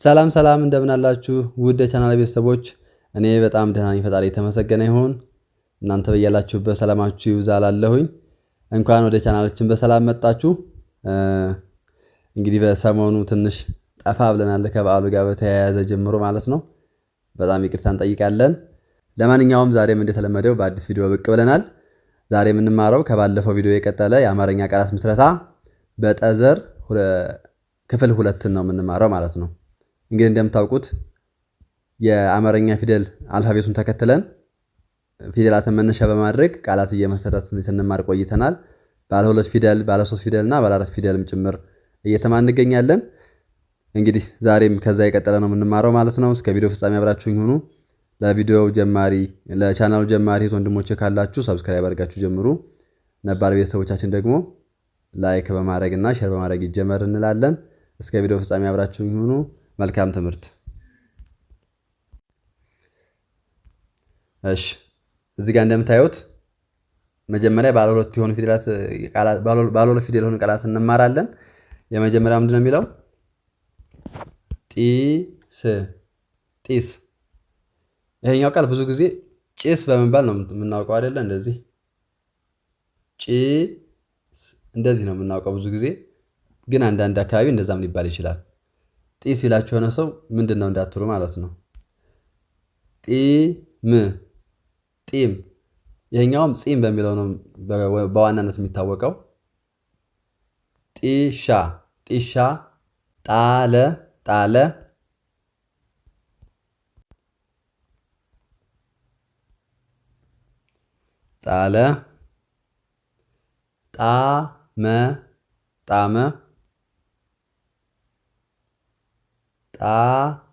ሰላም ሰላም እንደምን አላችሁ ውድ የቻናል ቤተሰቦች፣ እኔ በጣም ደህና ነኝ። ፈጣሪ የተመሰገነ ይሁን። እናንተ በያላችሁበት ሰላማችሁ ይብዛ እላለሁኝ። እንኳን ወደ ቻናላችን በሰላም መጣችሁ። እንግዲህ በሰሞኑ ትንሽ ጠፋ ብለናል ከበዓሉ ጋር በተያያዘ ጀምሮ ማለት ነው። በጣም ይቅርታ እንጠይቃለን። ለማንኛውም ዛሬም እንደተለመደው በአዲስ ቪዲዮ ብቅ ብለናል። ዛሬ የምንማረው ከባለፈው ቪዲዮ የቀጠለ የአማርኛ ቃላት ምስረታ በጠዘር ክፍል 2 ነው የምንማረው ማለት ነው። እንግዲህ እንደምታውቁት የአማርኛ ፊደል አልፋቤቱን ተከትለን ፊደላትን መነሻ በማድረግ ቃላት እየመሰረትን ስንማር ቆይተናል። ባለ 2 ፊደል፣ ባለ 3 ፊደል እና ባለ 4 ፊደልም ጭምር እየተማርን እንገኛለን። እንግዲህ ዛሬም ከዛ የቀጠለ ነው የምንማረው ማለት ነው። እስከ ቪዲዮ ፍጻሜ አብራችሁኝ ሁኑ። ለቻናሉ ጀማሪ ወንድሞቼ ካላችሁ ሰብስክራይብ አድርጋችሁ ጀምሩ። ነባር ቤተሰቦቻችን ደግሞ ላይክ በማድረግ እና ሼር በማድረግ ይጀመር እንላለን። እስከ ቪዲዮ ፍጻሜ አብራችሁኝ ሁኑ። መልካም ትምህርት። እሺ እዚህ ጋር እንደምታዩት መጀመሪያ ባለ 2 የሆኑ ፊደላት ባለ 2 ፊደል የሆኑ ቃላት እንማራለን። የመጀመሪያው ምንድነው የሚለው? ጢስ ጢስ። ይሄኛው ቃል ብዙ ጊዜ ጭስ በመባል ነው የምናውቀው አይደለ? እንደዚህ ጭስ እንደዚህ ነው የምናውቀው ብዙ ጊዜ፣ ግን አንዳንድ አካባቢ እንደዛም ሊባል ይችላል። ጢስ ቢላችሁ የሆነ ሰው ምንድን ነው እንዳትሉ ማለት ነው። ጢም ጢም። ይሄኛውም ጺም በሚለው ነው በዋናነት የሚታወቀው። ጢሻ ጢሻ። ጣለ ጣለ። ጣለ። ጣመ ጣመ። ጣረ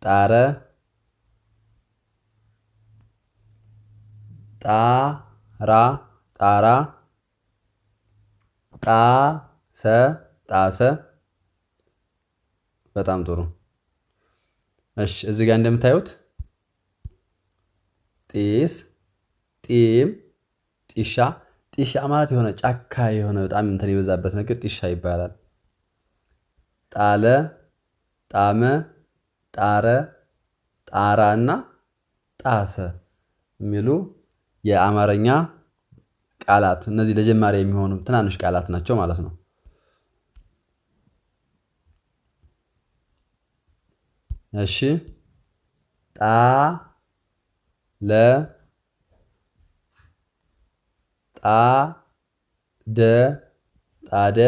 ጣረ። ጣራ ጣራ። ጣሰ ጣሰ። በጣም ጥሩ። እሺ እዚህ ጋር እንደምታዩት ጢስ፣ ጢም፣ ጢሻ። ጢሻ ማለት የሆነ ጫካ የሆነ በጣም እንትን የበዛበት ነገር ጢሻ ይባላል። ጣለ፣ ጣመ፣ ጣረ፣ ጣራ እና ጣሰ የሚሉ የአማርኛ ቃላት፣ እነዚህ ለጀማሪ የሚሆኑ ትናንሽ ቃላት ናቸው ማለት ነው። እሺ ጣለ፣ ጣደ፣ ጣደ፣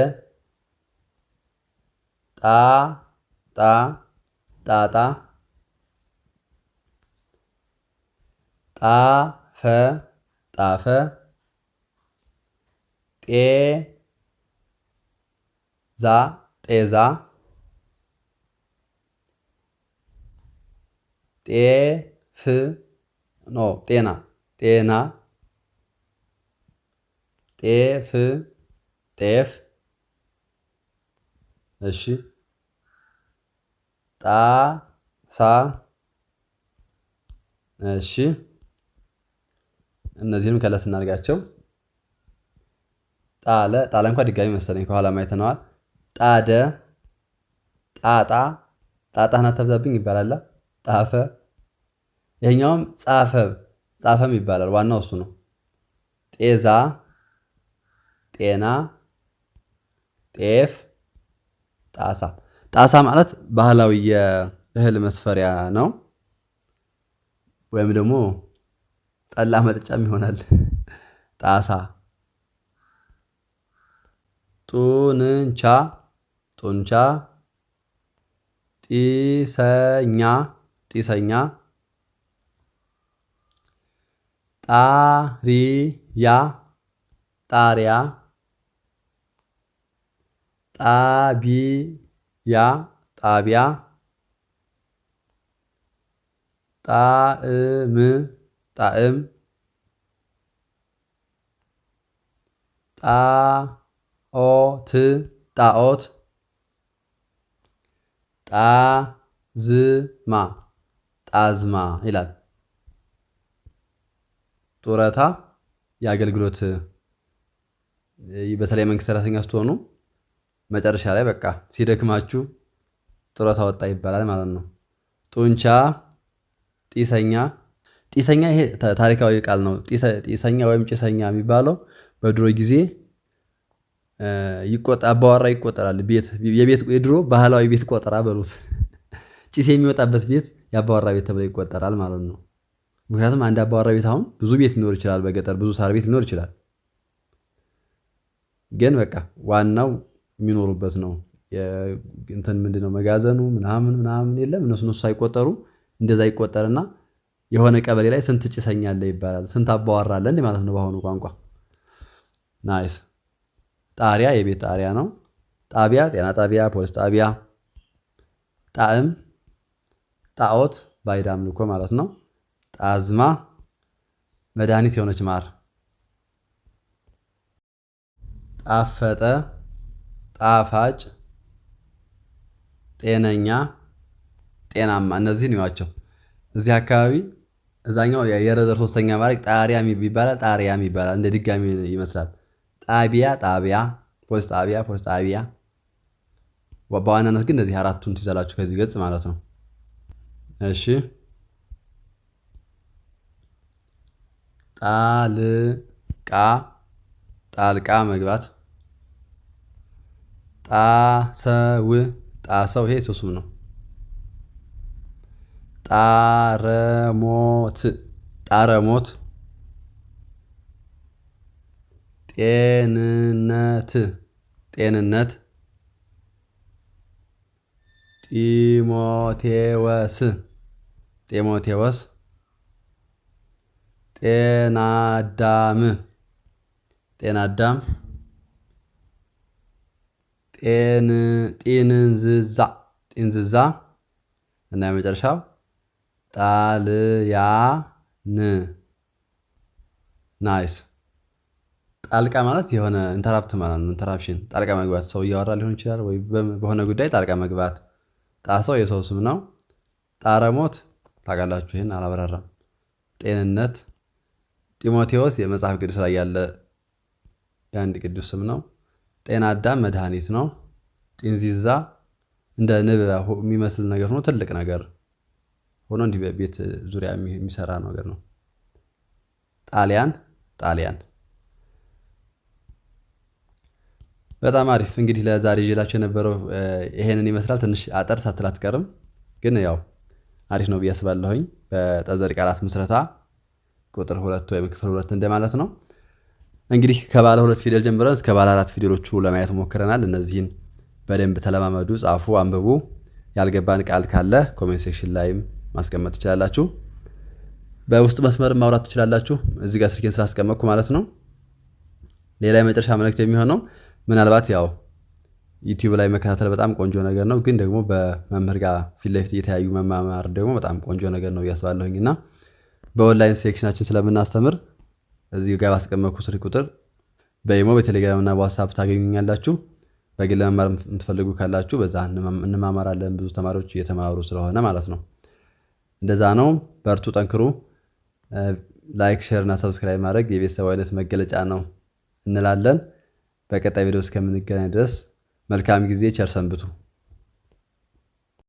ጣጣ፣ ጣጣ፣ ጣፈ፣ ጣፈ፣ ጤዛ፣ ጤዛ፣ ጤፍ ኖ ጤና፣ ጤና፣ ጤፍ፣ ጤፍ። እሺ ጣሳ። እሺ እነዚህንም ከለስ እናድርጋቸው። ጣለ፣ ጣለ እንኳን ድጋሚ መሰለኝ ከኋላ አይተነዋል። ጣደ፣ ጣጣ፣ ጣጣህን አታብዛብኝ ይባላል። ጣፈ። ይሄኛውም ጻፈ፣ ጻፈም ይባላል። ዋናው እሱ ነው። ጤዛ፣ ጤና፣ ጤፍ፣ ጣሳ። ጣሳ ማለት ባህላዊ የእህል መስፈሪያ ነው፣ ወይም ደግሞ ጠላ መጠጫም ይሆናል። ጣሳ። ጡንቻ፣ ጡንቻ፣ ጢሰኛ፣ ጢሰኛ፣ ጣሪያ፣ ጣሪያ፣ ጣቢያ፣ ጣቢያ፣ ጣዕም፣ ጣዕም፣ ጣዖት፣ ጣዖት፣ ጣዝማ፣ ጣዝማ ይላል። ጡረታ የአገልግሎት በተለይ መንግስት ሰራተኛ ስትሆኑ መጨረሻ ላይ በቃ ሲደክማችሁ ጡረታ ወጣ ይባላል ማለት ነው። ጡንቻ፣ ጢሰኛ። ጢሰኛ ይሄ ታሪካዊ ቃል ነው። ጢሰኛ ወይም ጭሰኛ የሚባለው በድሮ ጊዜ አባወራ ይቆጠራል። የድሮ ባህላዊ ቤት ቆጠራ በሉት። ጭስ የሚወጣበት ቤት የአባወራ ቤት ተብሎ ይቆጠራል ማለት ነው። ምክንያቱም አንድ አባወራ ቤት አሁን ብዙ ቤት ሊኖር ይችላል። በገጠር ብዙ ሳር ቤት ሊኖር ይችላል። ግን በቃ ዋናው የሚኖሩበት ነው። እንትን ምንድነው መጋዘኑ ምናምን የለም። እነሱ ሳይቆጠሩ እንደዛ ይቆጠርና የሆነ ቀበሌ ላይ ስንት ጭሰኛ አለ ይባላል። ስንት አባወራ አለ እንዴ ማለት ነው በአሁኑ ቋንቋ። ናይስ። ጣሪያ የቤት ጣሪያ ነው። ጣቢያ ጤና ጣቢያ፣ ፖሊስ ጣቢያ። ጣዕም ጣዖት ባዕድ አምልኮ ማለት ነው። ጣዝማ መድኃኒት የሆነች ማር። ጣፈጠ ጣፋጭ፣ ጤነኛ፣ ጤናማ። እነዚህን ይዋቸው። እዚህ አካባቢ እዛኛው የረዘር ሶስተኛ ማለት ጣሪያ ይባላል። ጣሪያም ይባላል። እንደ ድጋሚ ይመስላል። ጣቢያ ጣቢያ፣ ፖሊስ ጣቢያ ፖሊስ ጣቢያ። በዋናነት ግን እነዚህ አራቱን ትይዛላችሁ ከዚህ ገጽ ማለት ነው። እሺ ጣልቃ ጣልቃ መግባት። ጣሰው ጣሰው ይሄ ስም ነው። ጣረሞት ጣረሞት። ጤንነት ጤንነት። ጢሞቴዎስ ጢሞቴዎስ። ጤናዳም ጤናዳም። ጢንዝዛ ጢንዝዛ። እና የመጨረሻው ጣልያን። ናይስ። ጣልቃ ማለት የሆነ ኢንተራፕት ማለት ነው። ኢንተራፕሽን ጣልቃ መግባት። ሰው እያወራ ሊሆን ይችላል ወይ በሆነ ጉዳይ ጣልቃ መግባት። ጣሰው የሰው ስም ነው። ጣረሞት ታውቃላችሁ፣ ይሄን አላበራራም። ጤንነት። ጢሞቴዎስ የመጽሐፍ ቅዱስ ላይ ያለ የአንድ ቅዱስ ስም ነው። ጤና አዳም መድኃኒት ነው። ጢንዚዛ እንደ ንብ የሚመስል ነገር ነው። ትልቅ ነገር ሆኖ እንዲህ በቤት ዙሪያ የሚሰራ ነገር ነው። ጣሊያን ጣሊያን። በጣም አሪፍ። እንግዲህ ለዛሬ ይዤላችሁ የነበረው ይሄንን ይመስላል። ትንሽ አጠር ሳትል አትቀርም፣ ግን ያው አሪፍ ነው ብዬ አስባለሁኝ። በጠዘር ቃላት ምስረታ ቁጥር 2 ወይም ክፍል 2 እንደማለት ነው። እንግዲህ ከባለ 2 ፊደል ጀምረን እስከ ባለ 4 ፊደሎቹ ለማየት ሞክረናል። እነዚህን በደንብ ተለማመዱ፣ ጻፉ፣ አንብቡ። ያልገባን ቃል ካለ ኮሜንት ሴክሽን ላይም ማስቀመጥ ትችላላችሁ። በውስጥ መስመር ማውራት ትችላላችሁ። እዚህ ጋር ስልኬን ስላስቀመጥኩ ማለት ነው። ሌላ የመጨረሻ መልእክት የሚሆነው ምናልባት ያው ዩቲዩብ ላይ መከታተል በጣም ቆንጆ ነገር ነው፣ ግን ደግሞ በመምህር ጋር ፊት ለፊት እየተያዩ መማማር ደግሞ በጣም ቆንጆ ነገር ነው እያስባለሁኝ እና በኦንላይን ሴክሽናችን ስለምናስተምር እዚህ ጋር ባስቀመጥኩት ስልክ ቁጥር በኢሞ በቴሌግራም እና በዋትስአፕ ታገኙኛላችሁ። በግል መማር የምትፈልጉ ካላችሁ በዛ እንማማራለን። ብዙ ተማሪዎች እየተማሩ ስለሆነ ማለት ነው። እንደዛ ነው። በርቱ፣ ጠንክሩ። ላይክ፣ ሼር እና ሰብስክራይብ ማድረግ የቤተሰባዊነት መገለጫ ነው እንላለን። በቀጣይ ቪዲዮ እስከምንገናኝ ድረስ መልካም ጊዜ፣ ቸር ሰንብቱ።